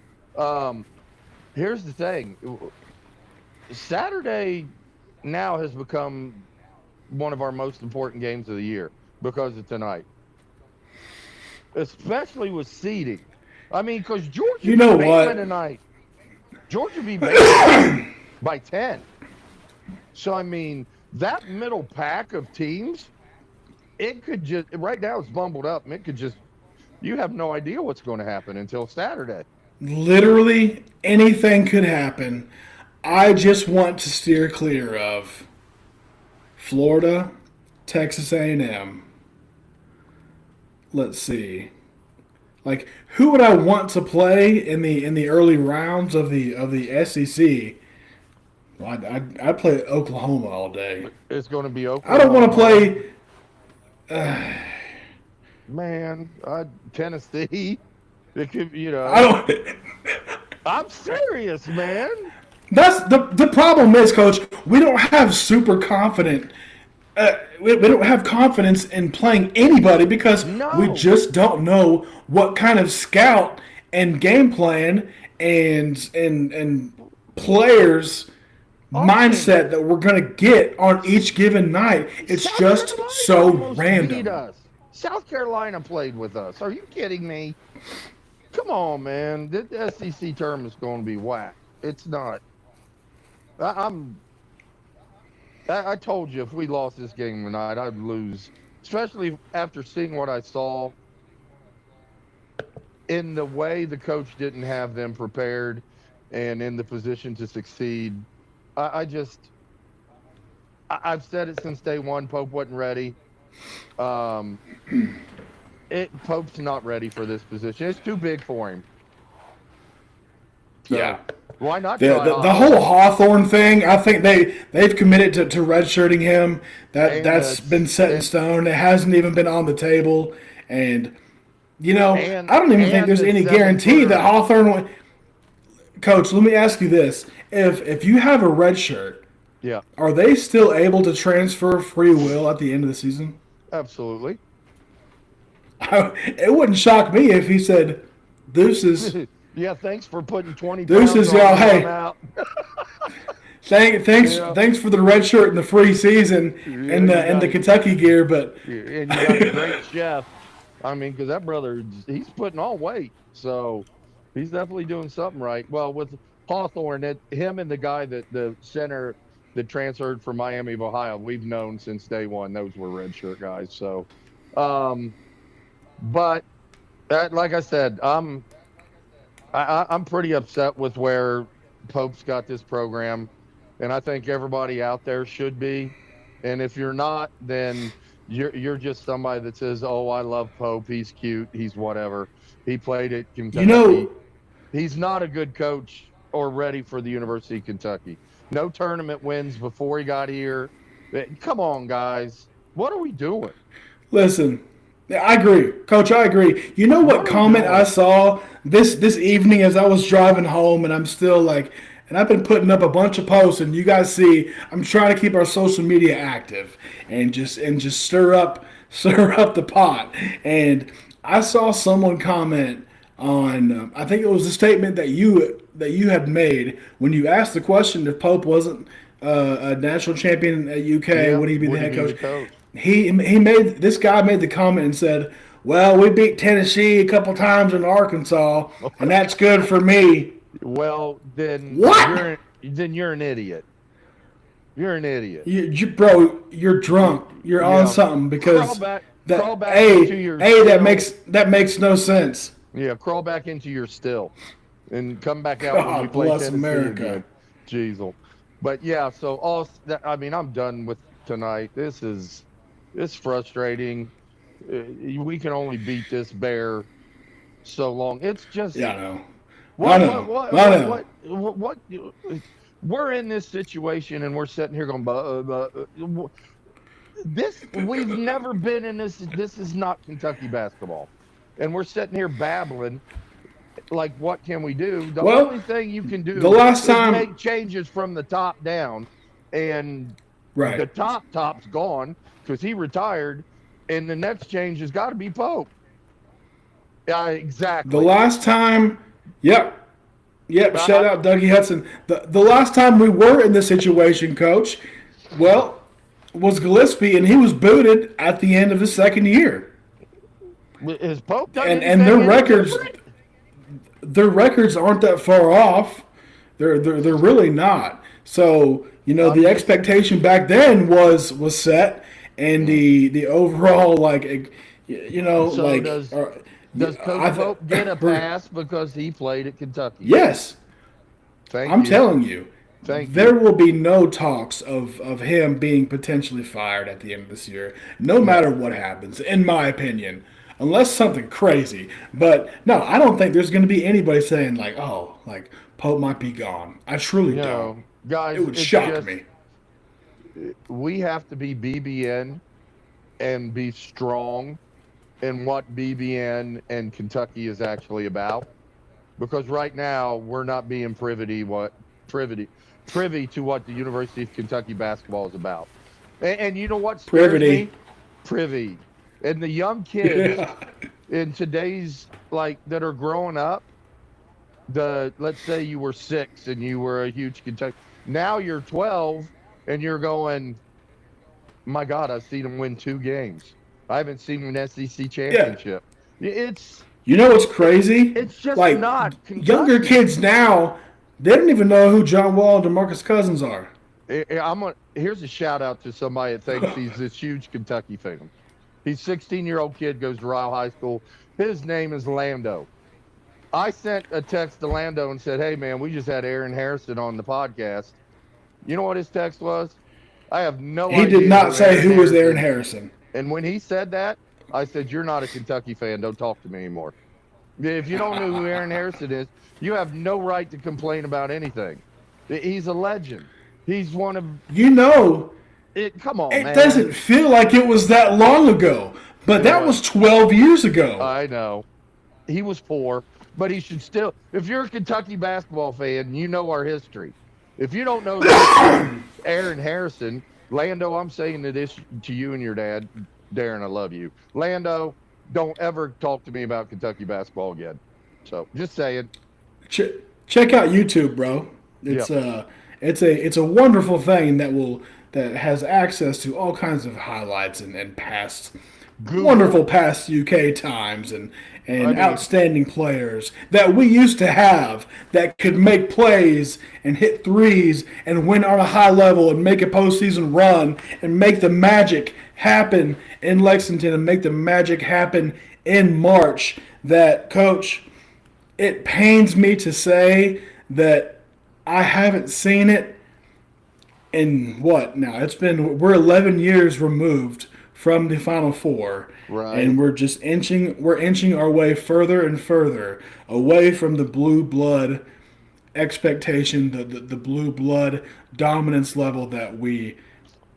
Here's the thing. Saturday now has become one of our most important games of the year because of tonight. Especially with seeding. I mean, because Georgia beat Bateman tonight. Georgia beat Bateman by 10. So, I mean, that middle pack of teams, it could just, right now it's bumbled up, and it could just, you have no idea what's going to happen until Saturday. Literally anything could happen. I just want to steer clear of Florida, Texas A&M. Let's see. Like, who would I want to play in the early rounds of the SEC? Well, I'd play Oklahoma all day. It's going to be Oklahoma. I don't want to play. Man, Tennessee. It could, I don't. I'm serious, man. That's the problem is, Coach. We don't have super confident. We don't have confidence in playing anybody because we just don't know what kind of scout and game plan and players mindset that we're going to get on each given night. It's just so random. South Carolina played with us. Are you kidding me? Come on, man. The SEC term is going to be whack. It's not. I told you if we lost this game tonight, I'd lose. Especially after seeing what I saw in the way the coach didn't have them prepared and in the position to succeed. I've said it since day one. Pope wasn't ready. Pope's not ready for this position. It's too big for him. So Yeah. why not The, try the, the Hawthorne? whole Hawthorne thing, I think they've committed to redshirting him. And That's been set in and stone. It hasn't even been on the table. And, I don't even think and there's the any seventh guarantee that footer. Hawthorne. Coach, let me ask you this: if you have a red shirt, Yeah, are they still able to transfer free will at the end of the season? absolutely. It wouldn't shock me if he said, "Deuces, Yeah, thanks for putting 20 pounds deuces, on y'all. me. I'm Hey, out. Yeah, thanks for the red shirt and the free season yeah, and you the got it. Kentucky gear." But And you got a great chef. I mean, because that brother, he's putting on weight. So he's definitely doing something right. Well, with Hawthorne, him and the guy the center that transferred from Miami of Ohio, we've known since day one. Those were redshirt guys. So, um, but like I said, I'm pretty upset with where Pope's got this program, and I think everybody out there should be. And if you're not, then you're just somebody that says, "Oh, I love Pope. He's cute. He's whatever. He played at you Kentucky. know, He's not a good coach or ready for the University of Kentucky. No tournament wins before he got here. Come on, guys. What are we doing? listen, I agree, Coach. I agree. You know What what are we comment I doing? saw this evening as I was driving home, and I'm still like, and I've been putting up a bunch of posts, and you guys see, I'm trying to keep our social media active and just stir up the pot. And I saw someone comment on, I think it was a statement that you had made when you asked the question if Pope wasn't a national champion at UK, Yeah, would he be the would he head be the coach? coach? He made this guy made the comment and said, "Well, we beat Tennessee a couple times in Arkansas, and that's good for me." Well, then What? you're an idiot. You're an idiot. Bro, you're drunk. You're on Yeah, something crawl because back, crawl that back into your that still. makes no sense. Yeah, crawl back into your still, and come back out when we God play bless Tennessee America. again. Jeezel. But yeah, so I mean, I'm done with tonight. It's frustrating. We can only beat this bear so long. It's just Yeah, I know. I what what know. what I what know. what what. We're in this situation and we're sitting here going, this we've never been in this. This is not Kentucky basketball, and we're sitting here babbling like, what can we do? The Well, only thing you can the do last is time, make changes from the top down, and the right? top's gone because he retired, and the next change has got to be Pope. The Exactly. last time, yep. Yep, shout I, out Dougie Hudson. The last time we were in this situation, Coach, well, was Gillespie, and he was booted at the end of his second year. has Pope done And anything any different? their records aren't that far off. They're really not. So I'm the just expectation back then was set, and the overall so like does Coach I Pope get a th- pass because he played at Kentucky? yes, Thank I'm you. telling you. Thank There you. will be no talks of him being potentially fired at the end of this year, no No. matter what happens, in my opinion. Unless something crazy. But no, I don't think there's going to be anybody saying, like, oh, like, Pope might be gone. I truly don't. No, It guys, would it's shock just me. we have to be BBN and be strong in what BBN and Kentucky is actually about. Because right now we're not being privy to what the University of Kentucky basketball is about. And you know what scares Privity. me? Privy. And the young kids Yeah. in today's that are growing up, let's say you were 6 and you were a huge Kentucky. Now you're 12 and you're going, my God, I've seen them win 2 games. I haven't seen an SEC Yeah. championship. It's You know what's crazy? it's just Like, not younger Kentucky. kids now, they don't even know who John Wall and DeMarcus Cousins are. Here's a shout out to somebody that thinks he's this huge Kentucky fan. He's 16-year-old kid, goes to Ryle High School. His name is Lando. I sent a text to Lando and said, hey, man, we just had Aaron Harrison on the podcast. You know what his text was? I have no He idea. did not say who was Aaron Harrison. Harrison. And when he said that, I said, you're not a Kentucky fan. Don't talk to me anymore. If you don't know who Aaron Harrison is, you have no right to complain about anything. He's a legend. He's one of You know, it. Come on, it man. doesn't feel like it was that long ago, but that was 12 years ago. I know. He was 4, but he should still. If you're a Kentucky basketball fan, you know our history. If you don't know Aaron Harrison, Lando, I'm saying this to you and your dad, Darren. I love you, Lando. Don't ever talk to me about Kentucky basketball again. So just saying. Check out YouTube, bro. It's a wonderful thing that has access to all kinds of highlights and past wonderful past UK times and outstanding players that we used to have that could make plays and hit threes and win on a high level and make a postseason run and make the magic happen in Lexington and make the magic happen in March. That, Coach, it pains me to say that I haven't seen it in what now? We're 11 years removed from the Final Four, right? And we're just inching our way further and further away from the blue blood expectation, the blue blood dominance level that we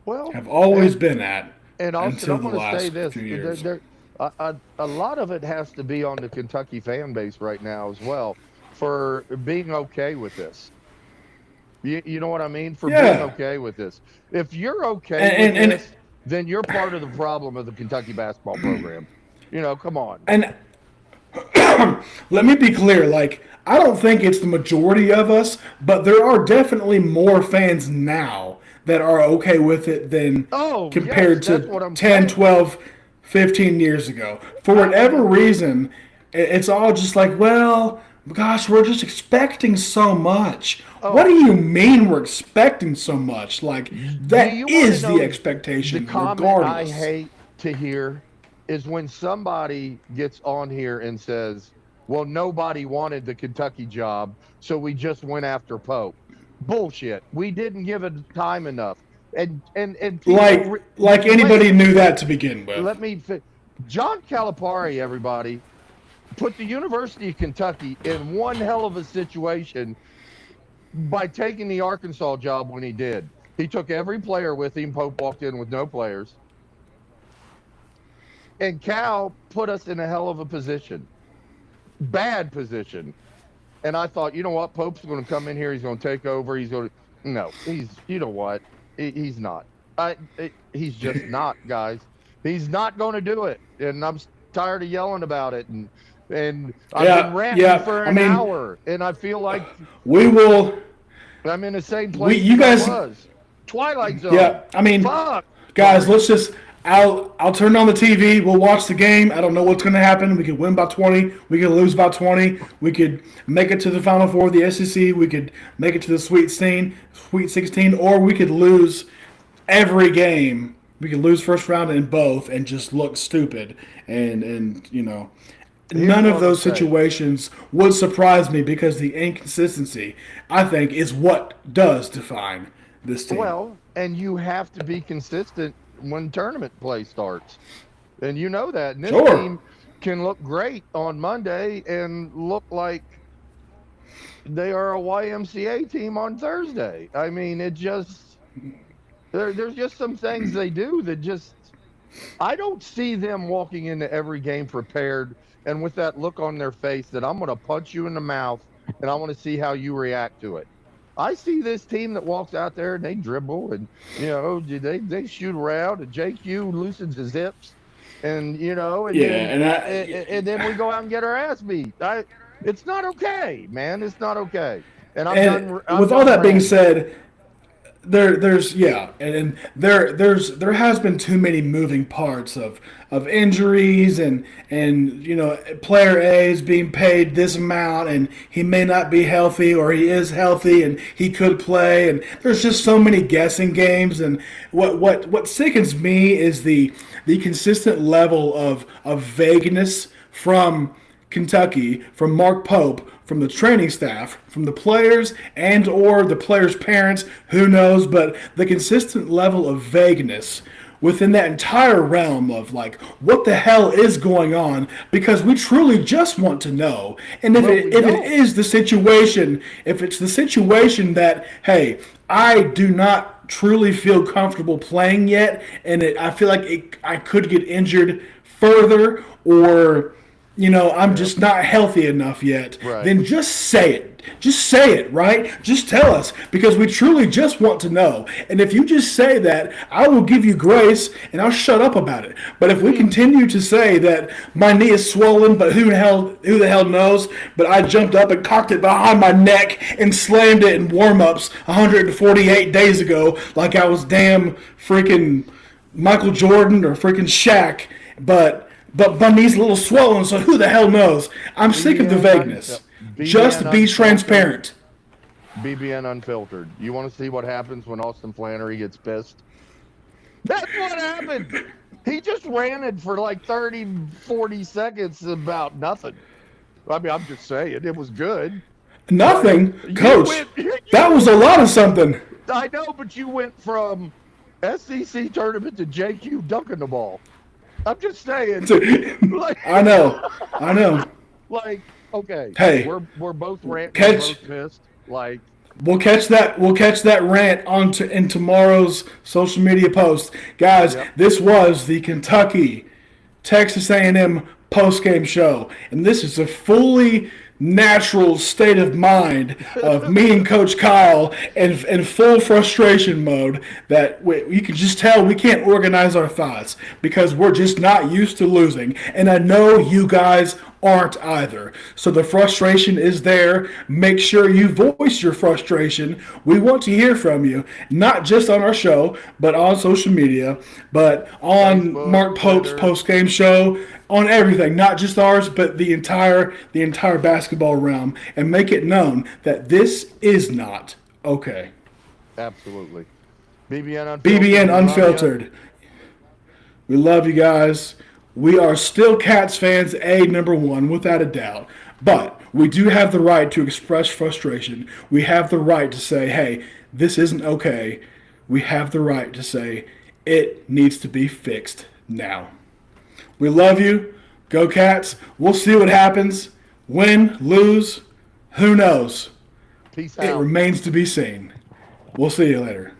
have always been at. And also, until the last few years. A lot of it has to be on the Kentucky fan base right now as well for being okay with this. You know what I mean? For being okay with this. If you're okay with this, then you're part of the problem of the Kentucky basketball program. Come on. And let me be clear, I don't think it's the majority of us, but there are definitely more fans now that are okay with it than compared to 10, 12, 15 years ago. For whatever reason, it's all just like, well, gosh, we're just expecting so much. What do you mean we're expecting so much? That is the expectation, the comment regardless. I hate to hear is when somebody gets on here and says, well, nobody wanted the Kentucky job, so we just went after Pope. Bullshit. We didn't give it time enough. And anybody knew that to begin with. John Calipari, everybody, put the University of Kentucky in one hell of a situation by taking the Arkansas job when he did. He took every player with him. Pope walked in with no players. And Cal put us in a hell of a position. Bad position. And I thought, you know what? Pope's going to come in here. He's going to take over. No, you know what? He's not. He's just not, guys. He's not going to do it. And I'm tired of yelling about it. And I've been ranting for an hour. And I feel like I'm in the same place you guys I was. Twilight Zone. Yeah, fuck. Guys, let's just I'll turn on the TV. We'll watch the game. I don't know what's going to happen. We could win by 20. We could lose by 20. We could make it to the Final Four of the SEC. We could make it to the Sweet 16, or we could lose every game. We could lose first round in both and just look stupid. And none of those situations would surprise me because the inconsistency, I think, is what does define this team. Well, and you have to be consistent when tournament play starts. And you know that. And this team can look great on Monday and look like they are a YMCA team on Thursday. I mean, there's just some things they do that I don't see them walking into every game prepared and with that look on their face that I'm going to punch you in the mouth and I want to see how you react to it. I see this team that walks out there and they dribble and, they shoot around and JQ loosens his hips and, and then we go out and get our ass beat. It's not okay, man. It's not okay. And with all that being said, there has been too many moving parts of injuries and player A is being paid this amount and he may not be healthy or he is healthy and he could play, and there's just so many guessing games. And what sickens me is the consistent level of vagueness from Kentucky, from Mark Pope, from the training staff, from the players and or the players' parents, who knows, but the consistent level of vagueness within that entire realm of like what the hell is going on, because we truly just want to know. And if it is the situation, if it's the situation that, hey, I do not truly feel comfortable playing yet, and I feel like I could get injured further, or I'm just not healthy enough yet, Right. then just say it. Just say it, right? Just tell us, because we truly just want to know. And if you just say that, I will give you grace and I'll shut up about it. But if we continue to say that my knee is swollen, but who the hell knows, but I jumped up and cocked it behind my neck and slammed it in warm-ups 148 days ago like I was damn freaking Michael Jordan or freaking Shaq, but my knee's a little swollen, so who the hell knows? I'm sick of the vagueness. Just be transparent. BBN Unfiltered. You want to see what happens when Austin Flannery gets pissed? That's what happened. He just ranted for like 30, 40 seconds about nothing. I mean, I'm just saying, it was good. Nothing? Coach, that was a lot of something. I know, but you went from SEC tournament to JQ dunking the ball. I'm just saying. Like, I know. Like, okay. Hey, we're both ranting, we're both pissed. Like, we'll catch that rant in tomorrow's social media post, guys. Yep. This was the Kentucky Texas A&M post-game show, and this is a fully natural state of mind of me and Coach Kyle in full frustration mode, that you can just tell we can't organize our thoughts because we're just not used to losing. And I know you guys aren't either. So the frustration is there. Make sure you voice your frustration. We want to hear from you, not just on our show, but on social media, but on Facebook, Mark Pope's post-game show, on everything, not just ours, but the entire basketball realm, and make it known that this is not okay. Absolutely. BBN Unfiltered. We love you guys. We are still Cats fans, number one, without a doubt. But we do have the right to express frustration. We have the right to say, hey, this isn't okay. We have the right to say it needs to be fixed now. We love you. Go Cats. We'll see what happens. Win, lose, who knows? Peace out. It remains to be seen. We'll see you later.